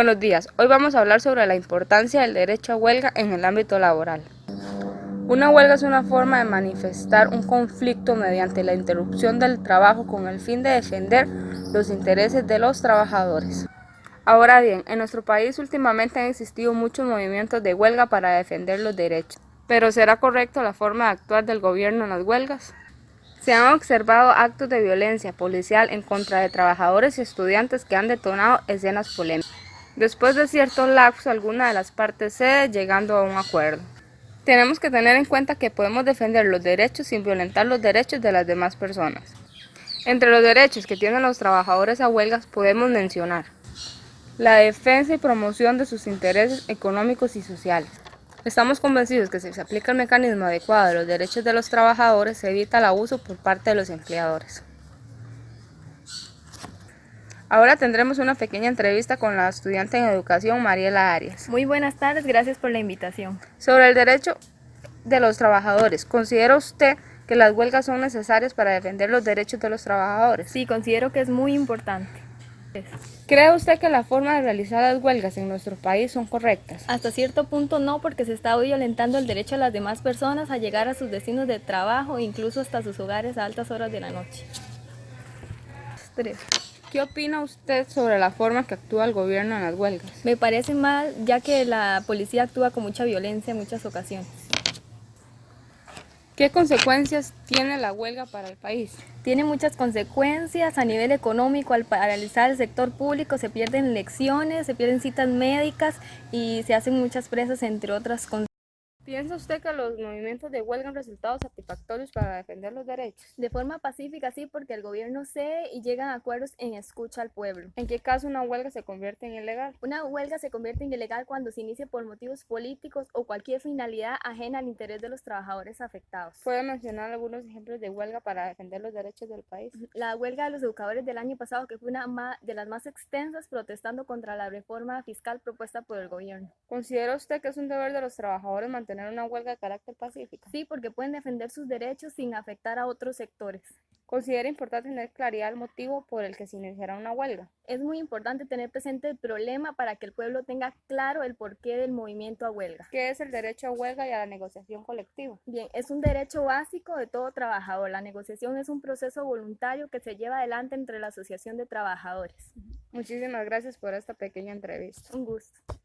Buenos días, hoy vamos a hablar sobre la importancia del derecho a huelga en el ámbito laboral. Una huelga es una forma de manifestar un conflicto mediante la interrupción del trabajo con el fin de defender los intereses de los trabajadores. Ahora bien, en nuestro país últimamente han existido muchos movimientos de huelga para defender los derechos. ¿Pero será correcta la forma de actuar del gobierno en las huelgas? Se han observado actos de violencia policial en contra de trabajadores y estudiantes que han detonado escenas polémicas. Después de cierto lapso, alguna de las partes cede llegando a un acuerdo. Tenemos que tener en cuenta que podemos defender los derechos sin violentar los derechos de las demás personas. Entre los derechos que tienen los trabajadores a huelgas podemos mencionar la defensa y promoción de sus intereses económicos y sociales. Estamos convencidos que si se aplica el mecanismo adecuado de los derechos de los trabajadores, se evita el abuso por parte de los empleadores. Ahora tendremos una pequeña entrevista con la estudiante en educación Mariela Arias. Muy buenas tardes, gracias por la invitación. Sobre el derecho de los trabajadores, ¿considera usted que las huelgas son necesarias para defender los derechos de los trabajadores? Sí, considero que es muy importante. ¿Cree usted que la forma de realizar las huelgas en nuestro país son correctas? Hasta cierto punto no, porque se está violentando el derecho de las demás personas a llegar a sus destinos de trabajo e incluso hasta sus hogares a altas horas de la noche. 3. ¿Qué opina usted sobre la forma que actúa el gobierno en las huelgas? Me parece mal, ya que la policía actúa con mucha violencia en muchas ocasiones. ¿Qué consecuencias tiene la huelga para el país? Tiene muchas consecuencias a nivel económico. Al paralizar el sector público se pierden elecciones, se pierden citas médicas y se hacen muchas presas, entre otras consecuencias. ¿Piensa usted que los movimientos de huelga han resultado satisfactorios para defender los derechos? De forma pacífica sí, porque el gobierno cede y llegan a acuerdos en escucha al pueblo. ¿En qué caso una huelga se convierte en ilegal? Una huelga se convierte en ilegal cuando se inicia por motivos políticos o cualquier finalidad ajena al interés de los trabajadores afectados. ¿Puede mencionar algunos ejemplos de huelga para defender los derechos del país? La huelga de los educadores del año pasado, que fue una de las más extensas, protestando contra la reforma fiscal propuesta por el gobierno. ¿Considera usted que es un deber de los trabajadores mantener una huelga de carácter pacífico? Sí, porque pueden defender sus derechos sin afectar a otros sectores. ¿Considera importante tener claridad el motivo por el que se iniciará una huelga? Es muy importante tener presente el problema para que el pueblo tenga claro el porqué del movimiento a huelga. ¿Qué es el derecho a huelga y a la negociación colectiva? Bien, es un derecho básico de todo trabajador. La negociación es un proceso voluntario que se lleva adelante entre la asociación de trabajadores. Muchísimas gracias por esta pequeña entrevista. Un gusto.